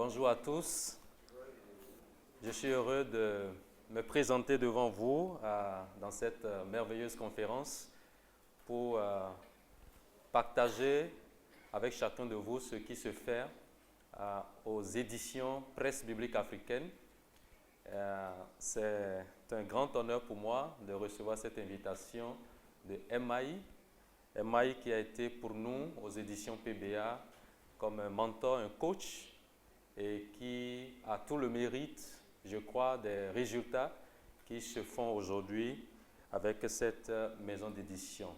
Bonjour à tous. Je suis heureux de me présenter devant vous dans cette merveilleuse conférence pour partager avec chacun de vous ce qui se fait aux éditions Presse biblique africaine. C'est un grand honneur pour moi de recevoir cette invitation de MAI. MAI qui a été pour nous aux éditions PBA comme un mentor, un coach, et qui a tout le mérite, je crois, des résultats qui se font aujourd'hui avec cette maison d'édition.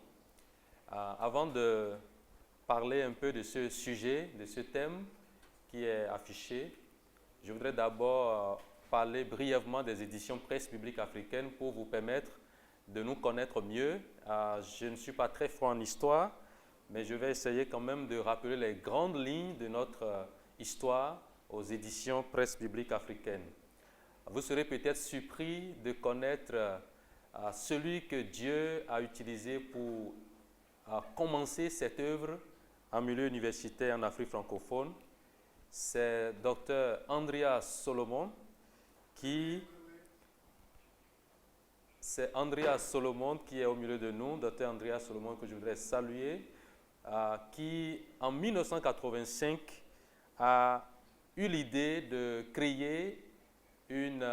Avant de parler un peu de ce sujet, de ce thème qui est affiché, je voudrais d'abord parler brièvement des éditions Presse biblique africaine pour vous permettre de nous connaître mieux. Je ne suis pas très fort en histoire, mais je vais essayer quand même de rappeler les grandes lignes de notre histoire aux éditions Presse biblique africaine. Vous serez peut-être surpris de connaître celui que Dieu a utilisé pour commencer cette œuvre en milieu universitaire en Afrique francophone. C'est Dr Andreas Solomon qui est au milieu de nous, Dr Andreas Solomon que je voudrais saluer, qui en 1985 a eu l'idée de créer une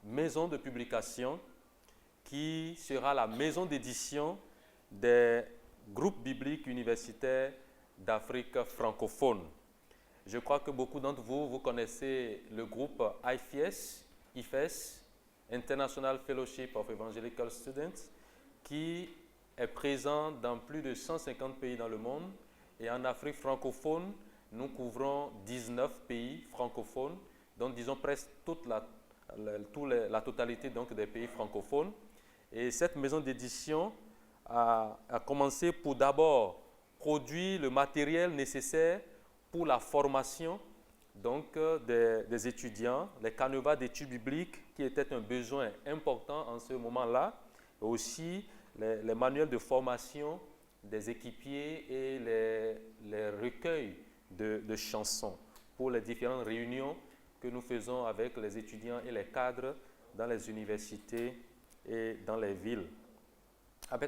maison de publication qui sera la maison d'édition des groupes bibliques universitaires d'Afrique francophone. Je crois que beaucoup d'entre vous connaissez le groupe IFES, International Fellowship of Evangelical Students, qui est présent dans plus de 150 pays dans le monde. Et en Afrique francophone, nous couvrons 19 pays francophones, donc disons presque la totalité donc, des pays francophones. Et cette maison d'édition a commencé pour d'abord produire le matériel nécessaire pour la formation donc, des étudiants, les canevas d'études bibliques qui étaient un besoin important en ce moment-là, et aussi les manuels de formation des équipiers et les recueils de chansons pour les différentes réunions que nous faisons avec les étudiants et les cadres dans les universités et dans les villes.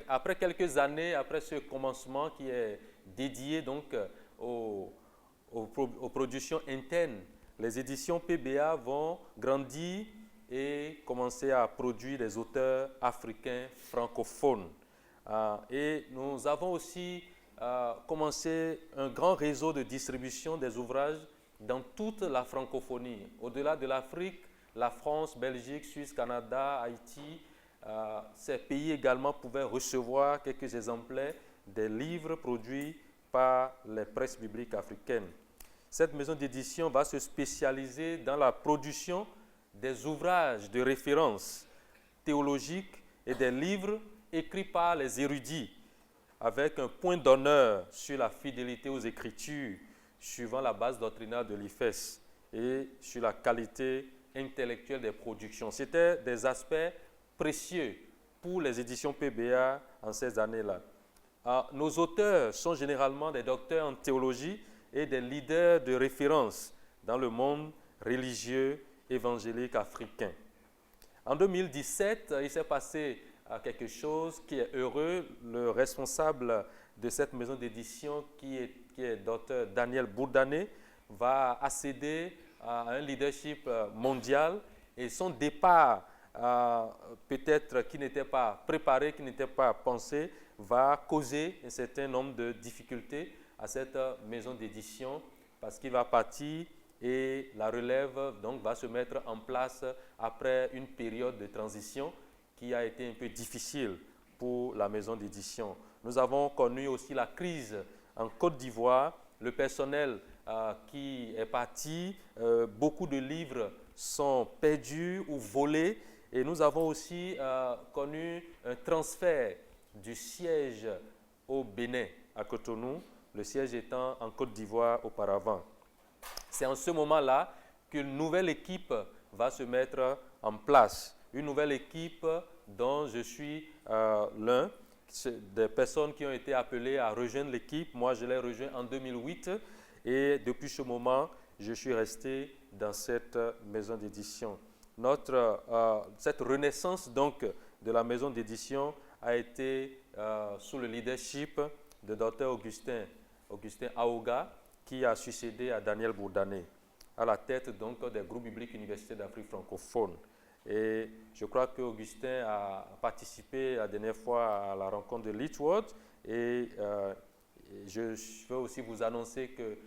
Après quelques années, après ce commencement qui est dédié donc aux productions internes, les éditions PBA vont grandir et commencer à produire des auteurs africains francophones. Et nous avons aussi commencé un grand réseau de distribution des ouvrages dans toute la francophonie. Au-delà de l'Afrique, la France, Belgique, Suisse, Canada, Haïti, ces pays également pouvaient recevoir quelques exemplaires des livres produits par les presses bibliques africaines. Cette maison d'édition va se spécialiser dans la production des ouvrages de référence théologiques et des livres écrits par les érudits, avec un point d'honneur sur la fidélité aux Écritures, suivant la base doctrinale de l'IFES, et sur la qualité intellectuelle des productions. C'était des aspects précieux pour les éditions PBA en ces années-là. Nos auteurs sont généralement des docteurs en théologie et des leaders de référence dans le monde religieux évangélique africain. En 2017, il s'est passé quelque chose qui est heureux. Le responsable de cette maison d'édition, qui est Dr Daniel Bourdané, va accéder à un leadership mondial, et son départ, peut-être qui n'était pas préparé, qui n'était pas pensé, va causer un certain nombre de difficultés à cette maison d'édition, parce qu'il va partir et la relève donc, va se mettre en place après une période de transition qui a été un peu difficile pour la maison d'édition. Nous avons connu aussi la crise en Côte d'Ivoire, le personnel qui est parti, beaucoup de livres sont perdus ou volés, et nous avons aussi connu un transfert du siège au Bénin, à Cotonou, le siège étant en Côte d'Ivoire auparavant. C'est en ce moment-là qu'une nouvelle équipe va se mettre en place. Une nouvelle équipe dont je suis l'un, des personnes qui ont été appelées à rejoindre l'équipe. Moi, je l'ai rejoint en 2008 et depuis ce moment, je suis resté dans cette maison d'édition. Cette renaissance donc de la maison d'édition a été sous le leadership de Dr Augustin Aouga, qui a succédé à Daniel Bourdané, à la tête donc des groupes bibliques universitaires d'Afrique francophone. Et je crois qu'Augustin a participé la dernière fois à la rencontre de Litchworth. Et je veux aussi vous annoncer que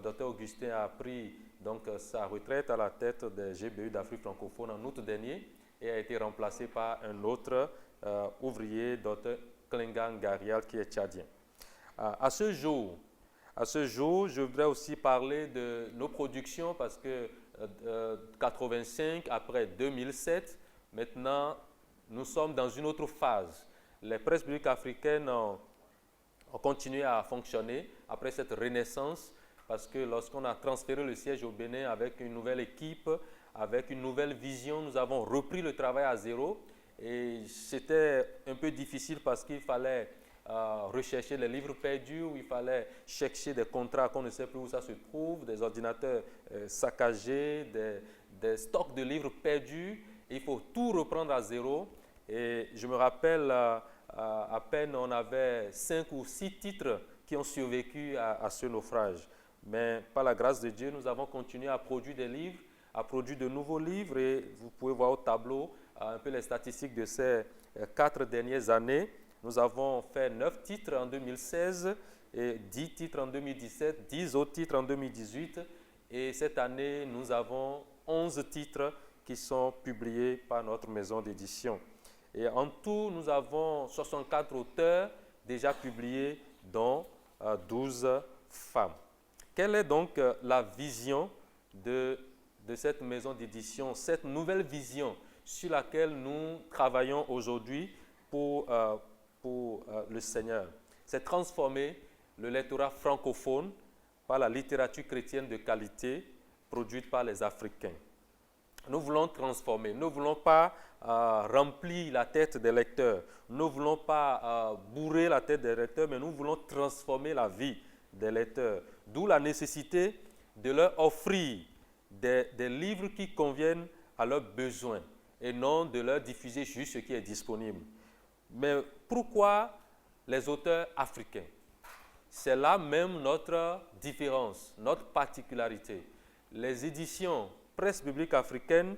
Dr Augustin a pris donc, sa retraite à la tête des GBU d'Afrique francophone en août dernier et a été remplacé par un autre ouvrier, Dr Klingan Garial, qui est tchadien. À ce jour, je voudrais aussi parler de nos productions parce que 85, après 2007, maintenant, nous sommes dans une autre phase. Les presses bibliques africaines ont continué à fonctionner après cette renaissance parce que lorsqu'on a transféré le siège au Bénin avec une nouvelle équipe, avec une nouvelle vision, nous avons repris le travail à zéro et c'était un peu difficile parce qu'il fallait rechercher les livres perdus, où il fallait chercher des contrats qu'on ne sait plus où ça se trouve, des ordinateurs saccagés, des stocks de livres perdus. Il faut tout reprendre à zéro. Et je me rappelle, à peine on avait 5 ou 6 titres qui ont survécu à ce naufrage. Mais par la grâce de Dieu, nous avons continué à produire des livres, à produire de nouveaux livres. Et vous pouvez voir au tableau un peu les statistiques de ces 4 dernières années. Nous avons fait 9 titres en 2016, et 10 titres en 2017, 10 autres titres en 2018. Et cette année, nous avons 11 titres qui sont publiés par notre maison d'édition. Et en tout, nous avons 64 auteurs déjà publiés, dont 12 femmes. Quelle est donc la vision de cette maison d'édition, cette nouvelle vision sur laquelle nous travaillons aujourd'hui pour le Seigneur? C'est transformer le lectorat francophone par la littérature chrétienne de qualité produite par les Africains. Nous voulons transformer, nous ne voulons pas remplir la tête des lecteurs, nous ne voulons pas bourrer la tête des lecteurs, mais nous voulons transformer la vie des lecteurs. D'où la nécessité de leur offrir des livres qui conviennent à leurs besoins et non de leur diffuser juste ce qui est disponible. Mais pourquoi les auteurs africains? C'est là même notre différence, notre particularité. Les éditions Presse biblique africaine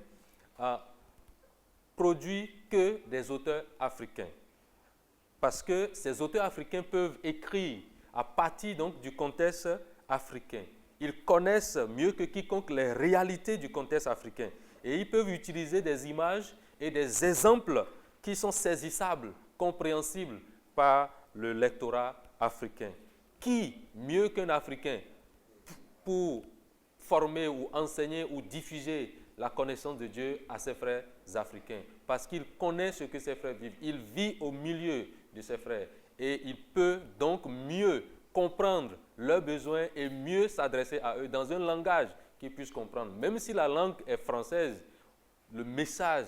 produisent que des auteurs africains. Parce que ces auteurs africains peuvent écrire à partir donc du contexte africain. Ils connaissent mieux que quiconque les réalités du contexte africain. Et ils peuvent utiliser des images et des exemples qui sont saisissables, compréhensibles par le lectorat africain. Qui, mieux qu'un Africain, pour former ou enseigner ou diffuser la connaissance de Dieu à ses frères africains? Parce qu'il connaît ce que ses frères vivent. Il vit au milieu de ses frères. Et il peut donc mieux comprendre leurs besoins et mieux s'adresser à eux dans un langage qu'ils puissent comprendre. Même si la langue est française, le message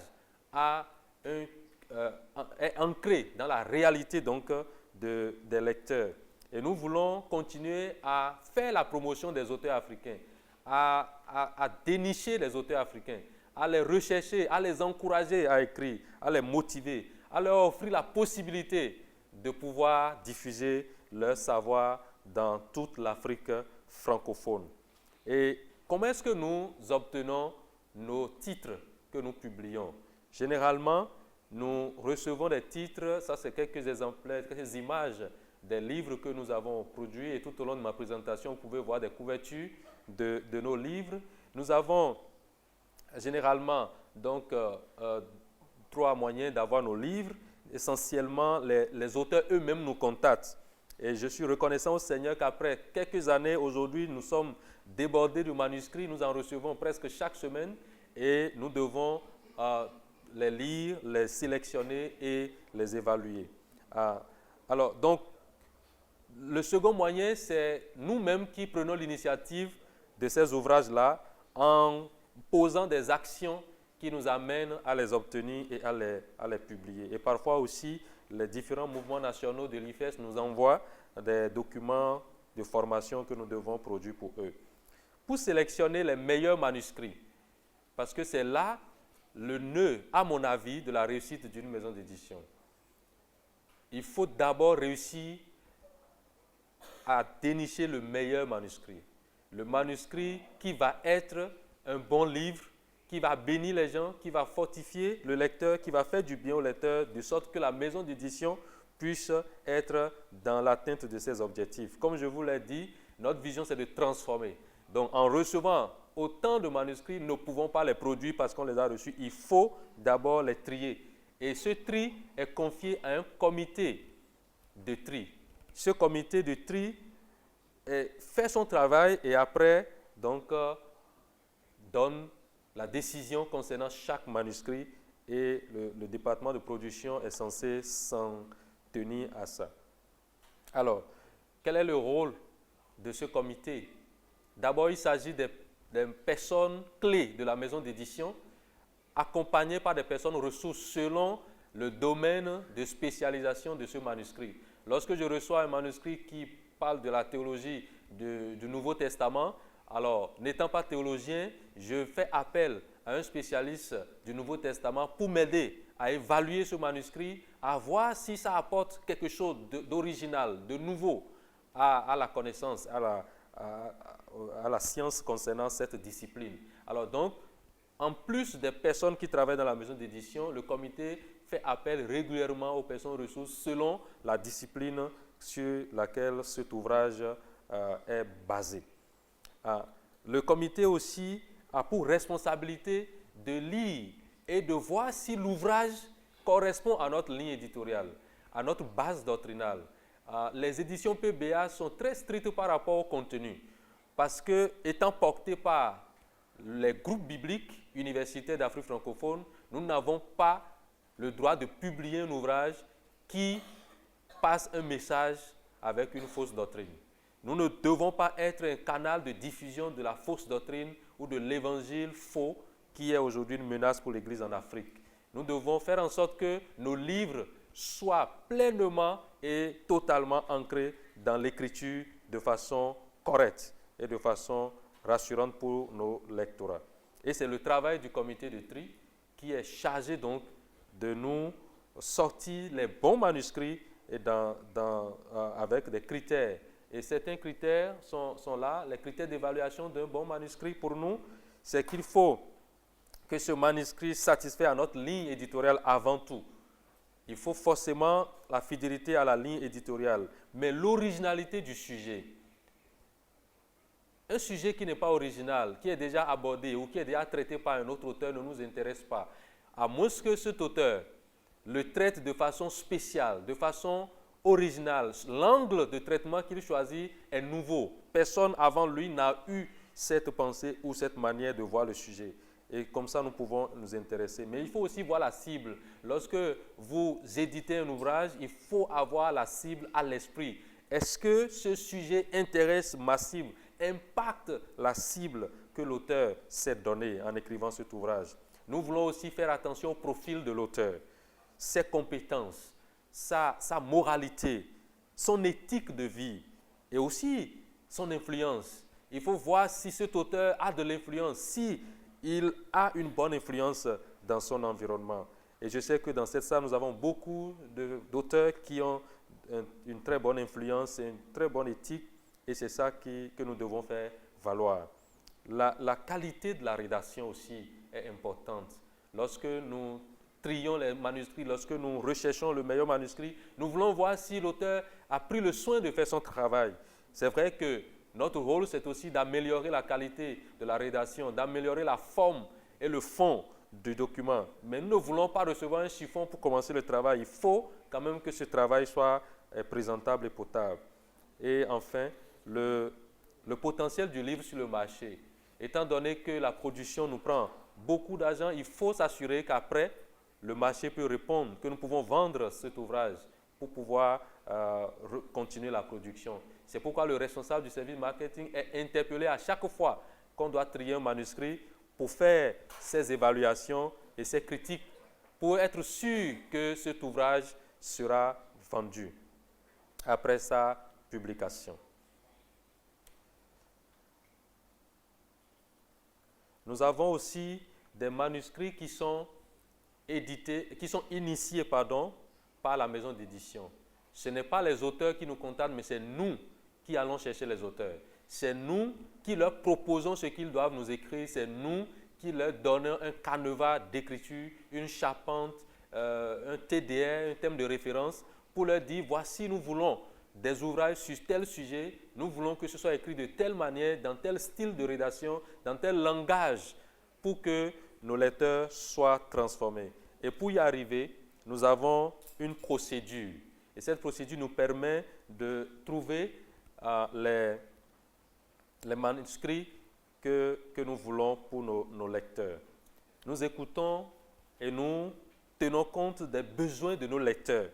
est ancré dans la réalité donc des lecteurs. Et nous voulons continuer à faire la promotion des auteurs africains, à dénicher les auteurs africains, à les rechercher, à les encourager à écrire, à les motiver, à leur offrir la possibilité de pouvoir diffuser leur savoir dans toute l'Afrique francophone. Et comment est-ce que nous obtenons nos titres que nous publions? Généralement, nous recevons des titres, ça c'est quelques exemplaires, quelques images des livres que nous avons produits, et tout au long de ma présentation, vous pouvez voir des couvertures de nos livres. Nous avons généralement donc 3 moyens d'avoir nos livres. Essentiellement, les auteurs eux-mêmes nous contactent. Et je suis reconnaissant au Seigneur qu'après quelques années, aujourd'hui, nous sommes débordés de manuscrits. Nous en recevons presque chaque semaine et nous devons les lire, les sélectionner et les évaluer. Alors, donc, le second moyen, c'est nous-mêmes qui prenons l'initiative de ces ouvrages-là en posant des actions qui nous amènent à les obtenir et à les publier. Et parfois aussi, les différents mouvements nationaux de l'IFES nous envoient des documents de formation que nous devons produire pour eux. pour sélectionner les meilleurs manuscrits. Parce que c'est là le nœud, à mon avis, de la réussite d'une maison d'édition. Il faut d'abord réussir à dénicher le meilleur manuscrit. Le manuscrit qui va être un bon livre, qui va bénir les gens, qui va fortifier le lecteur, qui va faire du bien au lecteur, de sorte que la maison d'édition puisse être dans l'atteinte de ses objectifs. Comme je vous l'ai dit, notre vision, c'est de transformer. Donc, en recevant autant de manuscrits, nous ne pouvons pas les produire parce qu'on les a reçus. Il faut d'abord les trier. Et ce tri est confié à un comité de tri. Ce comité de tri fait son travail et après, donc, donne la décision concernant chaque manuscrit et le département de production est censé s'en tenir à ça. Alors, quel est le rôle de ce comité? D'abord, il s'agit des personnes clés de la maison d'édition, accompagnées par des personnes ressources selon le domaine de spécialisation de ce manuscrit. Lorsque je reçois un manuscrit qui parle de la théologie du Nouveau Testament, alors, n'étant pas théologien, je fais appel à un spécialiste du Nouveau Testament pour m'aider à évaluer ce manuscrit, à voir si ça apporte quelque chose d'original, de nouveau à la connaissance, à la science concernant cette discipline. Alors donc, en plus des personnes qui travaillent dans la maison d'édition, le comité fait appel régulièrement aux personnes ressources selon la discipline sur laquelle cet ouvrage est basé. Le comité aussi a pour responsabilité de lire et de voir si l'ouvrage correspond à notre ligne éditoriale, à notre base doctrinale. Les éditions PBA sont très strictes par rapport au contenu, parce que, étant portées par les groupes bibliques universitaires d'Afrique francophone, nous n'avons pas le droit de publier un ouvrage qui passe un message avec une fausse doctrine. Nous ne devons pas être un canal de diffusion de la fausse doctrine ou de l'évangile faux qui est aujourd'hui une menace pour l'Église en Afrique. Nous devons faire en sorte que nos livres soient pleinement et totalement ancrés dans l'Écriture de façon correcte et de façon rassurante pour nos lectorats. Et c'est le travail du comité de tri qui est chargé donc de nous sortir les bons manuscrits et avec des critères. Et certains critères sont là. Les critères d'évaluation d'un bon manuscrit pour nous, c'est qu'il faut que ce manuscrit satisfait à notre ligne éditoriale avant tout. Il faut forcément la fidélité à la ligne éditoriale, mais l'originalité du sujet. Un sujet qui n'est pas original, qui est déjà abordé ou qui est déjà traité par un autre auteur ne nous intéresse pas. À moins que cet auteur le traite de façon spéciale, de façon originale. L'angle de traitement qu'il choisit est nouveau. Personne avant lui n'a eu cette pensée ou cette manière de voir le sujet. Et comme ça, nous pouvons nous intéresser. Mais il faut aussi voir la cible. Lorsque vous éditez un ouvrage, il faut avoir la cible à l'esprit. Est-ce que ce sujet intéresse ma cible, impacte la cible que l'auteur s'est donnée en écrivant cet ouvrage? Nous voulons aussi faire attention au profil de l'auteur, ses compétences, sa moralité, son éthique de vie et aussi son influence. Il faut voir si cet auteur a de l'influence, si il a une bonne influence dans son environnement. Et je sais que dans cette salle, nous avons beaucoup d'auteurs qui ont une très bonne influence et une très bonne éthique, et c'est ça que nous devons faire valoir. La qualité de la rédaction aussi est importante. Lorsque nous trions les manuscrits, lorsque nous recherchons le meilleur manuscrit, nous voulons voir si l'auteur a pris le soin de faire son travail. C'est vrai que notre rôle, c'est aussi d'améliorer la qualité de la rédaction, d'améliorer la forme et le fond du document. Mais nous ne voulons pas recevoir un chiffon pour commencer le travail. Il faut quand même que ce travail soit présentable et potable. Et enfin, le potentiel du livre sur le marché. Étant donné que la production nous prend beaucoup d'argent, il faut s'assurer qu'après, le marché peut répondre, que nous pouvons vendre cet ouvrage pour pouvoir continuer la production. C'est pourquoi le responsable du service marketing est interpellé à chaque fois qu'on doit trier un manuscrit pour faire ses évaluations et ses critiques, pour être sûr que cet ouvrage sera vendu après sa publication. Nous avons aussi des manuscrits qui sont initiés par la maison d'édition. Ce n'est pas les auteurs qui nous contactent, mais c'est nous qui allons chercher les auteurs. C'est nous qui leur proposons ce qu'ils doivent nous écrire. C'est nous qui leur donnons un canevas d'écriture, une charpente, un TDR, un thème de référence, pour leur dire, voici, nous voulons des ouvrages sur tel sujet, nous voulons que ce soit écrit de telle manière, dans tel style de rédaction, dans tel langage, pour que nos lecteurs soient transformés. Et pour y arriver, nous avons une procédure. Et cette procédure nous permet de trouver les manuscrits que nous voulons pour nos lecteurs. Nous écoutons et nous tenons compte des besoins de nos lecteurs.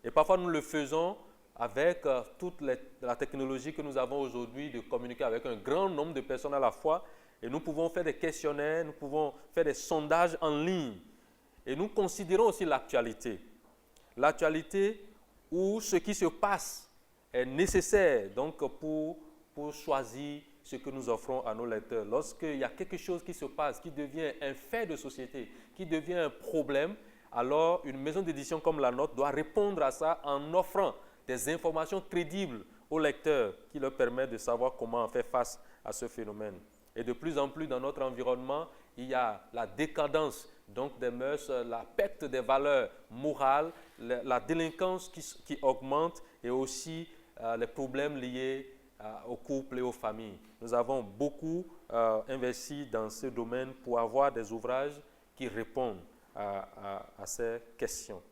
Et parfois, nous le faisons avec toute la technologie que nous avons aujourd'hui de communiquer avec un grand nombre de personnes à la fois. Et nous pouvons faire des questionnaires, nous pouvons faire des sondages en ligne. Et nous considérons aussi l'actualité. L'actualité où ce qui se passe est nécessaire donc pour choisir ce que nous offrons à nos lecteurs. Lorsqu'il y a quelque chose qui se passe, qui devient un fait de société, qui devient un problème, alors une maison d'édition comme la nôtre doit répondre à ça en offrant des informations crédibles aux lecteurs qui leur permettent de savoir comment faire face à ce phénomène. Et de plus en plus dans notre environnement, il y a la décadence donc des mœurs, la perte des valeurs morales, la délinquance qui augmente et aussi les problèmes liés aux couples et aux familles. Nous avons beaucoup investi dans ce domaine pour avoir des ouvrages qui répondent à ces questions.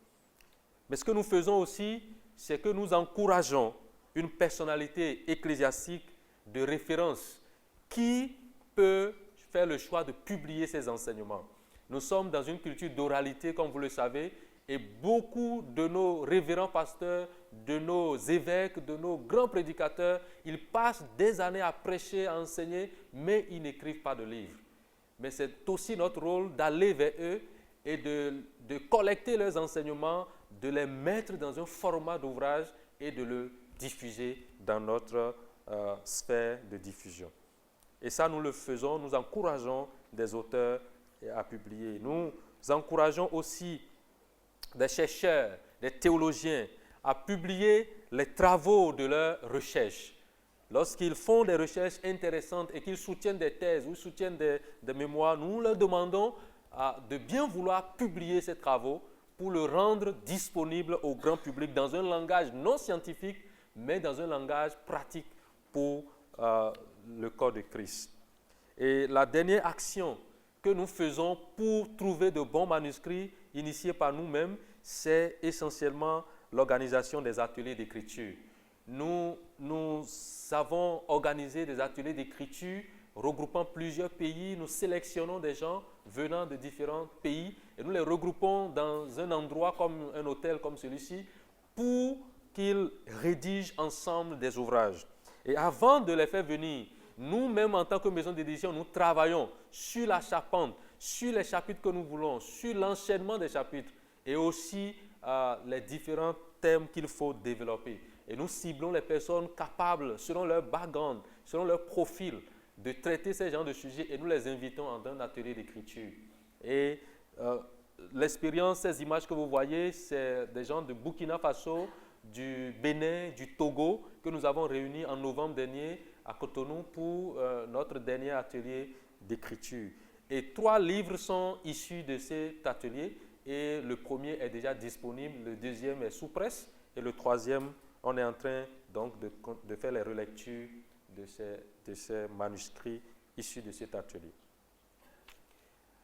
Mais ce que nous faisons aussi, c'est que nous encourageons une personnalité ecclésiastique de référence qui peut faire le choix de publier ses enseignements. Nous sommes dans une culture d'oralité, comme vous le savez, et beaucoup de nos révérends pasteurs, de nos évêques, de nos grands prédicateurs, ils passent des années à prêcher, à enseigner, mais ils n'écrivent pas de livres. Mais c'est aussi notre rôle d'aller vers eux et de collecter leurs enseignements, de les mettre dans un format d'ouvrage et de le diffuser dans notre sphère de diffusion. Et ça, nous le faisons, nous encourageons des auteurs à publier. Nous encourageons aussi des chercheurs, des théologiens à publier les travaux de leurs recherches. Lorsqu'ils font des recherches intéressantes et qu'ils soutiennent des thèses ou soutiennent des mémoires, nous leur demandons de bien vouloir publier ces travaux pour le rendre disponible au grand public dans un langage non scientifique, mais dans un langage pratique pour le corps de Christ. Et la dernière action que nous faisons pour trouver de bons manuscrits initiés par nous-mêmes, c'est essentiellement l'organisation des ateliers d'écriture. Nous avons organisé des ateliers d'écriture regroupant plusieurs pays. Nous sélectionnons des gens venant de différents pays et nous les regroupons dans un endroit comme un hôtel comme celui-ci pour qu'ils rédigent ensemble des ouvrages. Et avant de les faire venir, nous-mêmes en tant que maison d'édition, nous travaillons sur la charpente, sur les chapitres que nous voulons, sur l'enchaînement des chapitres et aussi les différents thèmes qu'il faut développer. Et nous ciblons les personnes capables, selon leur background, selon leur profil, de traiter ces genres de sujets et nous les invitons dans un atelier d'écriture. Et l'expérience, ces images que vous voyez, c'est des gens de Burkina Faso, du Bénin, du Togo, que nous avons réunis en novembre dernier à Cotonou pour notre dernier atelier d'écriture. Et 3 livres sont issus de cet atelier et le premier est déjà disponible, le deuxième est sous presse et le troisième, on est en train donc de faire les relectures de ces manuscrits issus de cet atelier.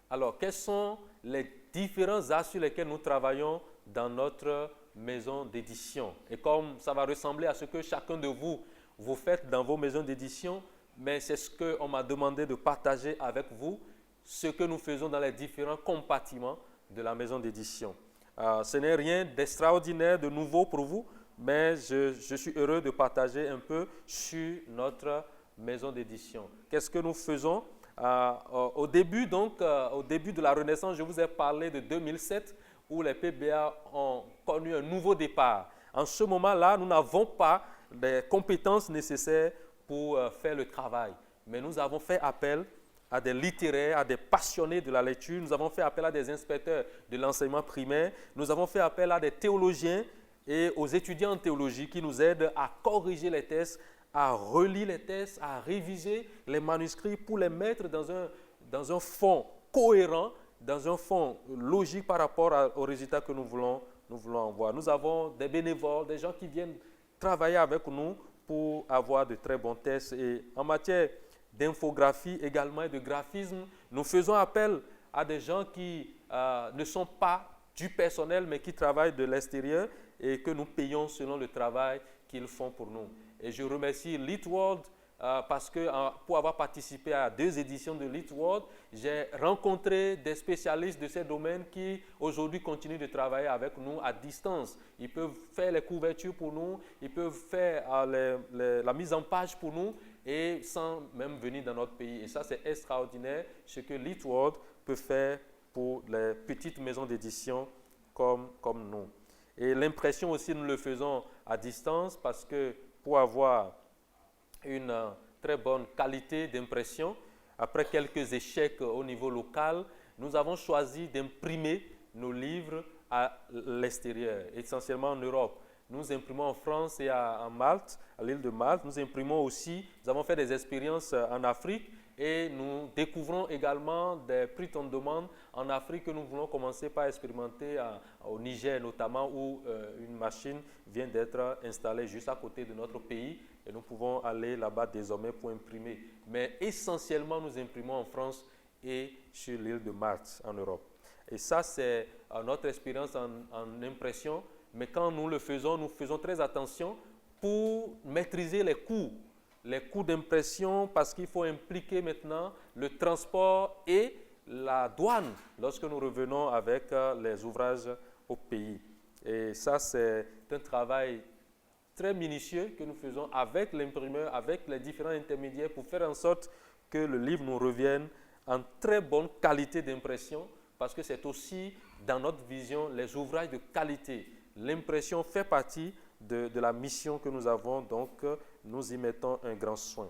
Alors, quels sont les différents axes sur lesquels nous travaillons dans notre maison d'édition? Et comme ça va ressembler à ce que chacun de vous faites dans vos maisons d'édition, mais c'est ce qu'on m'a demandé de partager avec vous, ce que nous faisons dans les différents compartiments de la maison d'édition. Ce n'est rien d'extraordinaire, de nouveau pour vous, mais je suis heureux de partager un peu sur notre maison d'édition. Qu'est-ce que nous faisons? Au début de la Renaissance, je vous ai parlé de 2007, où les PBA ont connu un nouveau départ. En ce moment-là, nous n'avons pas les compétences nécessaires pour faire le travail, mais nous avons fait appel à des littéraires, à des passionnés de la lecture. Nous avons fait appel à des inspecteurs de l'enseignement primaire. Nous avons fait appel à des théologiens et aux étudiants en théologie qui nous aident à corriger les textes, à relire les textes, à réviser les manuscrits pour les mettre dans un fond cohérent, dans un fond logique par rapport aux résultats que nous voulons avoir. Nous avons des bénévoles, des gens qui viennent travailler avec nous pour avoir de très bons textes. Et en matière d'infographie également et de graphisme, nous faisons appel à des gens qui ne sont pas du personnel, mais qui travaillent de l'extérieur et que nous payons selon le travail qu'ils font pour nous. Et je remercie LeetWorld parce que pour avoir participé à 2 éditions de LeetWorld, j'ai rencontré des spécialistes de ces domaines qui aujourd'hui continuent de travailler avec nous à distance. Ils peuvent faire les couvertures pour nous, ils peuvent faire la mise en page pour nous et sans même venir dans notre pays. Et ça, c'est extraordinaire ce que LeetWorld peut faire pour les petites maisons d'édition comme nous. Et l'impression aussi, nous le faisons à distance parce que pour avoir une très bonne qualité d'impression, après quelques échecs au niveau local, nous avons choisi d'imprimer nos livres à l'extérieur, essentiellement en Europe. Nous imprimons en France et à Malte, à l'île de Malte. Nous imprimons aussi, nous avons fait des expériences en Afrique et nous découvrons également des prix on demande en Afrique que nous voulons commencer par expérimenter au Niger notamment où une machine vient d'être installée juste à côté de notre pays et nous pouvons aller là-bas désormais pour imprimer. Mais essentiellement, nous imprimons en France et sur l'île de Malte en Europe. Et ça, c'est notre expérience en impression. Mais quand nous le faisons, nous faisons très attention pour maîtriser les coûts d'impression parce qu'il faut impliquer maintenant le transport et la douane lorsque nous revenons avec les ouvrages au pays. Et ça, c'est un travail très minutieux que nous faisons avec l'imprimeur, avec les différents intermédiaires pour faire en sorte que le livre nous revienne en très bonne qualité d'impression parce que c'est aussi dans notre vision les ouvrages de qualité. L'impression fait partie de la mission que nous avons, donc nous y mettons un grand soin.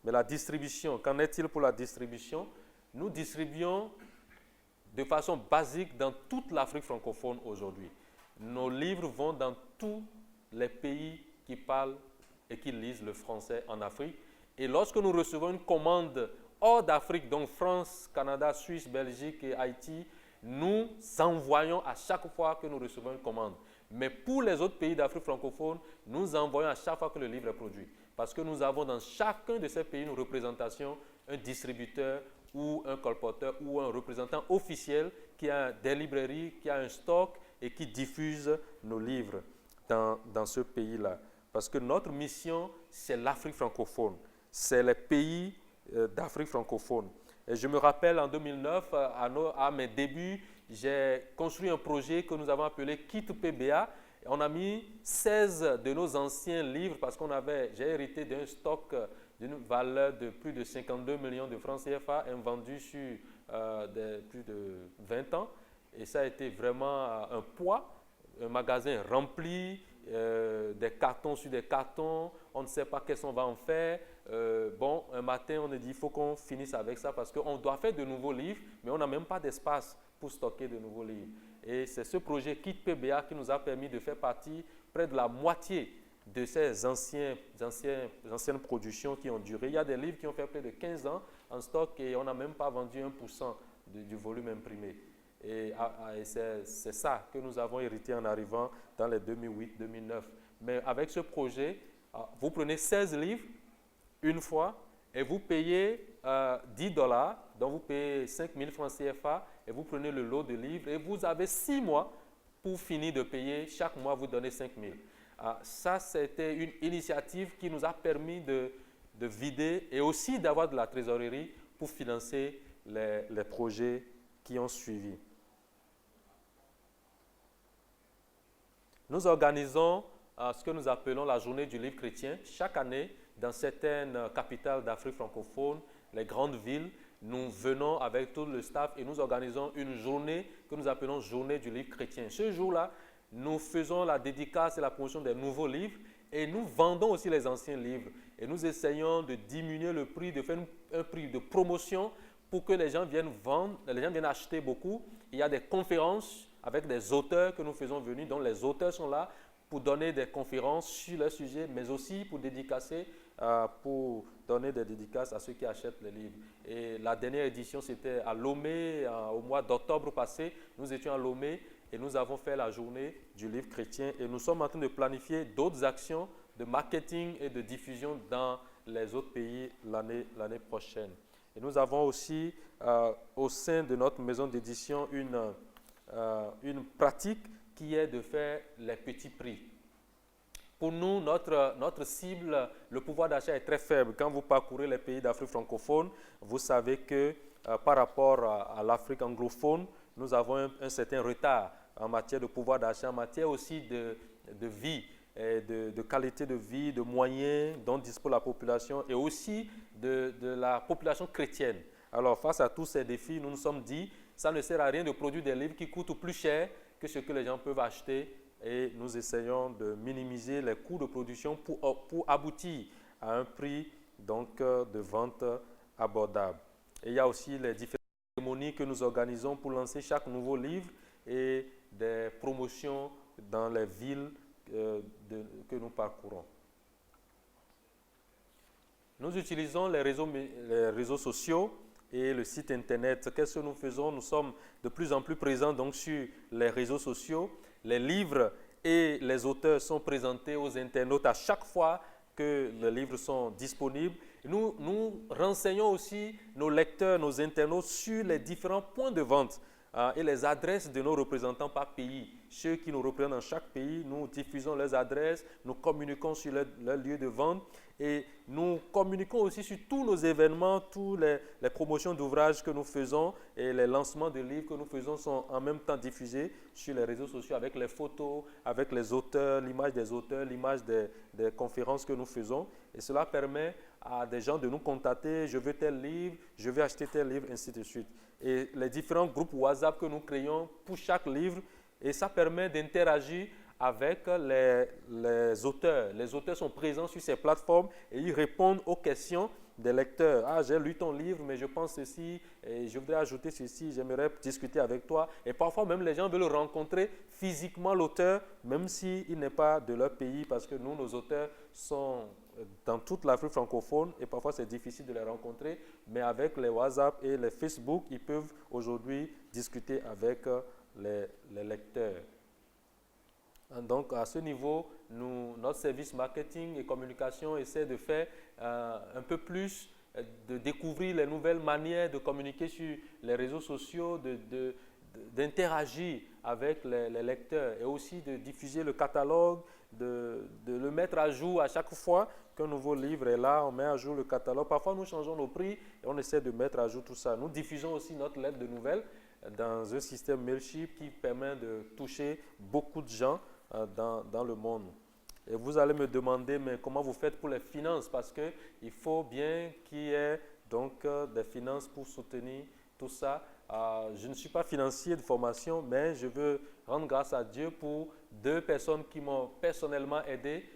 Mais la distribution, qu'en est-il pour la distribution? Nous distribuons de façon basique dans toute l'Afrique francophone aujourd'hui. Nos livres vont dans tous les pays qui parlent et qui lisent le français en Afrique. Et lorsque nous recevons une commande hors d'Afrique, donc France, Canada, Suisse, Belgique et Haïti, nous envoyons à chaque fois que nous recevons une commande. Mais pour les autres pays d'Afrique francophone, nous envoyons à chaque fois que le livre est produit. Parce que nous avons dans chacun de ces pays une représentation, un distributeur ou un colporteur ou un représentant officiel qui a des librairies, qui a un stock et qui diffuse nos livres dans ce pays-là. Parce que notre mission, c'est l'Afrique francophone. C'est les pays d'Afrique francophone. Et je me rappelle en 2009, à mes débuts, j'ai construit un projet que nous avons appelé Kit PBA. On a mis 16 de nos anciens livres parce j'ai hérité d'un stock d'une valeur de plus de 52 millions de francs CFA vendu sur plus de 20 ans. Et ça a été vraiment un poids, un magasin rempli, des cartons sur des cartons, on ne sait pas qu'est-ce qu'on va en faire. Un matin, on a dit il faut qu'on finisse avec ça parce qu'on doit faire de nouveaux livres, mais on n'a même pas d'espace pour stocker de nouveaux livres. Et c'est ce projet Kit PBA qui nous a permis de faire partie près de la moitié de ces anciennes productions qui ont duré. Il y a des livres qui ont fait près de 15 ans en stock et on n'a même pas vendu 1% du volume imprimé. Et c'est ça que nous avons hérité en arrivant dans les 2008-2009. Mais avec ce projet, vous prenez 16 livres une fois et vous payez $10, donc vous payez 5 000 francs CFA et vous prenez le lot de livres et vous avez 6 mois pour finir de payer. Chaque mois, vous donnez 5 000. Ça, c'était une initiative qui nous a permis de vider et aussi d'avoir de la trésorerie pour financer les projets qui ont suivi. Nous organisons ce que nous appelons la journée du livre chrétien. Chaque année, dans certaines capitales d'Afrique francophone, les grandes villes, nous venons avec tout le staff et nous organisons une journée que nous appelons journée du livre chrétien. Ce jour-là, nous faisons la dédicace et la promotion des nouveaux livres et nous vendons aussi les anciens livres. Et nous essayons de diminuer le prix, de faire un prix de promotion pour que les gens viennent vendre, les gens viennent acheter beaucoup. Il y a des conférences avec des auteurs que nous faisons venir, donc les auteurs sont là pour donner des conférences sur le sujet, mais aussi pour dédicacer, pour donner des dédicaces à ceux qui achètent les livres. Et la dernière édition, c'était à Lomé, au mois d'octobre passé. Nous étions à Lomé et nous avons fait la journée du livre chrétien. Et nous sommes en train de planifier d'autres actions de marketing et de diffusion dans les autres pays l'année prochaine. Et nous avons aussi, au sein de notre maison d'édition, une pratique qui est de faire les petits prix. Pour nous, notre cible, le pouvoir d'achat est très faible. Quand vous parcourez les pays d'Afrique francophone, vous savez que par rapport à l'Afrique anglophone, nous avons un certain retard en matière de pouvoir d'achat, en matière aussi de vie, et de qualité de vie, de moyens dont dispose la population et aussi de la population chrétienne. Alors, face à tous ces défis, nous nous sommes dit, ça ne sert à rien de produire des livres qui coûtent plus cher que ce que les gens peuvent acheter, et nous essayons de minimiser les coûts de production pour aboutir à un prix donc, de vente abordable. Et il y a aussi les différentes cérémonies que nous organisons pour lancer chaque nouveau livre et des promotions dans les villes que nous parcourons. Nous utilisons les réseaux sociaux et le site internet. Qu'est-ce que nous faisons? Nous sommes de plus en plus présents donc, sur les réseaux sociaux. Les livres et les auteurs sont présentés aux internautes à chaque fois que les livres sont disponibles. Nous renseignons aussi nos lecteurs, nos internautes sur les différents points de vente et les adresses de nos représentants par pays. Ceux qui nous représentent dans chaque pays, nous diffusons leurs adresses, nous communiquons sur leur lieu de vente et nous communiquons aussi sur tous nos événements, toutes les promotions d'ouvrages que nous faisons et les lancements de livres que nous faisons sont en même temps diffusés sur les réseaux sociaux avec les photos, avec les auteurs, l'image des auteurs, l'image des conférences que nous faisons. Et cela permet à des gens de nous contacter, je veux tel livre, je veux acheter tel livre, ainsi de suite. Et les différents groupes WhatsApp que nous créons pour chaque livre, et ça permet d'interagir avec les auteurs. Les auteurs sont présents sur ces plateformes et ils répondent aux questions des lecteurs. Ah, j'ai lu ton livre, mais je pense ceci, et je voudrais ajouter ceci, j'aimerais discuter avec toi. Et parfois même les gens veulent rencontrer physiquement l'auteur, même s'il n'est pas de leur pays, parce que nous, nos auteurs sont dans toute l'Afrique francophone et parfois c'est difficile de les rencontrer, mais avec les WhatsApp et les Facebook, ils peuvent aujourd'hui discuter avec les lecteurs. Donc à ce niveau, notre service marketing et communication essaie de faire un peu plus, de découvrir les nouvelles manières de communiquer sur les réseaux sociaux, d'interagir avec les lecteurs et aussi de diffuser le catalogue, de le mettre à jour à chaque fois qu'un nouveau livre est là, on met à jour le catalogue. Parfois, nous changeons nos prix et on essaie de mettre à jour tout ça. Nous diffusons aussi notre lettre de nouvelles dans un système Mailchimp qui permet de toucher beaucoup de gens dans le monde. Et vous allez me demander, mais comment vous faites pour les finances? Parce qu'il faut bien qu'il y ait donc des finances pour soutenir tout ça. Je ne suis pas financier de formation, mais je veux rendre grâce à Dieu pour deux personnes qui m'ont personnellement aidé.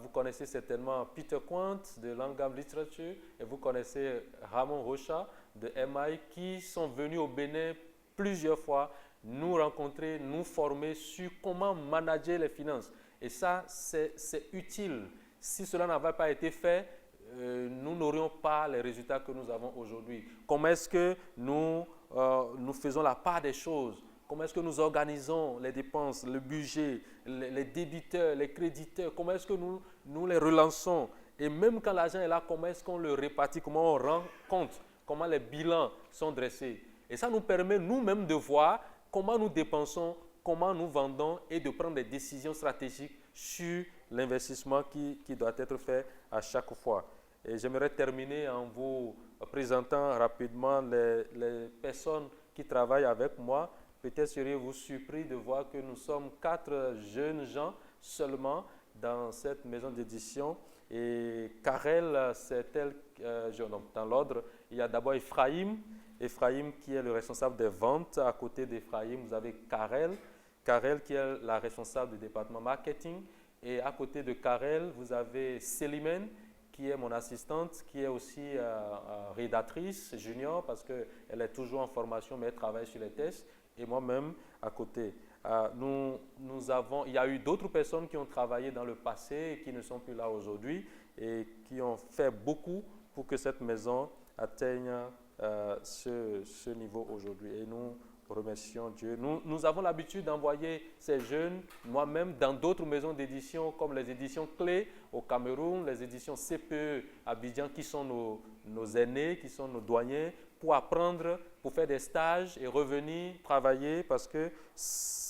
Vous connaissez certainement Peter Quant de Langam Literature et vous connaissez Ramon Rocha de MI qui sont venus au Bénin plusieurs fois nous rencontrer, nous former sur comment manager les finances. Et ça, c'est utile. Si cela n'avait pas été fait, nous n'aurions pas les résultats que nous avons aujourd'hui. Comment est-ce que nous faisons la part des choses? Comment est-ce que nous organisons les dépenses, le budget, les débiteurs, les créditeurs? Comment est-ce que nous les relançons? Et même quand l'argent est là, comment est-ce qu'on le répartit? Comment on rend compte? Comment les bilans sont dressés? Et ça nous permet nous-mêmes de voir comment nous dépensons, comment nous vendons et de prendre des décisions stratégiques sur l'investissement qui doit être fait à chaque fois. Et j'aimerais terminer en vous présentant rapidement les personnes qui travaillent avec moi. Peut-être seriez-vous surpris de voir que nous sommes 4 jeunes gens seulement dans cette maison d'édition. Et Karel, c'est elle, dans l'ordre, il y a d'abord Ephraim qui est le responsable des ventes. À côté d'Ephraim, vous avez Karel qui est la responsable du département marketing. Et à côté de Karel, vous avez Célimène qui est mon assistante, qui est aussi rédactrice junior, parce qu'elle est toujours en formation, mais elle travaille sur les tests, et moi-même à côté. Il y a eu d'autres personnes qui ont travaillé dans le passé et qui ne sont plus là aujourd'hui, et qui ont fait beaucoup pour que cette maison atteigne ce niveau aujourd'hui. Et nous remercions Dieu. Nous avons l'habitude d'envoyer ces jeunes, moi-même, dans d'autres maisons d'édition, comme les éditions Clés au Cameroun, les éditions CPE à Abidjan, qui sont nos aînés, qui sont nos doyens, pour apprendre, pour faire des stages et revenir travailler, parce que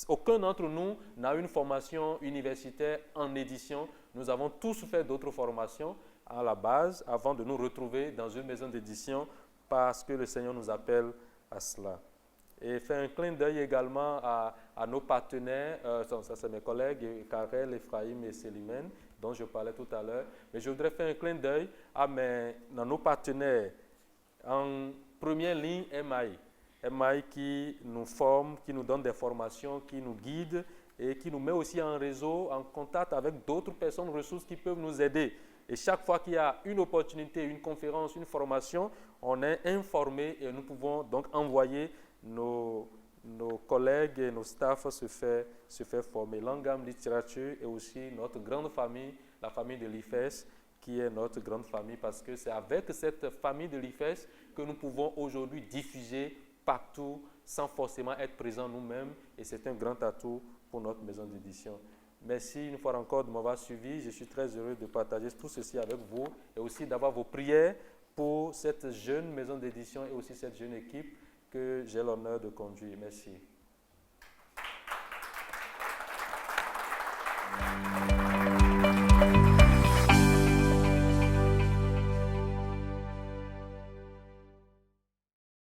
aucun d'entre nous n'a une formation universitaire en édition. Nous avons tous fait d'autres formations à la base avant de nous retrouver dans une maison d'édition, parce que le Seigneur nous appelle à cela. Et faire un clin d'œil également à nos partenaires, ça c'est mes collègues, Karel, Ephraim et Célimène, dont je parlais tout à l'heure. Mais je voudrais faire un clin d'œil à nos partenaires. En première ligne, MI qui nous forme, qui nous donne des formations, qui nous guide et qui nous met aussi en réseau, en contact avec d'autres personnes ressources qui peuvent nous aider. Et chaque fois qu'il y a une opportunité, une conférence, une formation, on est informé et nous pouvons donc envoyer nos collègues et nos staffs se faire former. Langam Littérature est aussi notre grande famille, la famille de l'IFES, qui est notre grande famille, parce que c'est avec cette famille de l'IFES que nous pouvons aujourd'hui diffuser partout sans forcément être présents nous-mêmes, et c'est un grand atout pour notre maison d'édition. Merci une fois encore de m'avoir suivi. Je suis très heureux de partager tout ceci avec vous et aussi d'avoir vos prières pour cette jeune maison d'édition et aussi cette jeune équipe que j'ai l'honneur de conduire. Merci.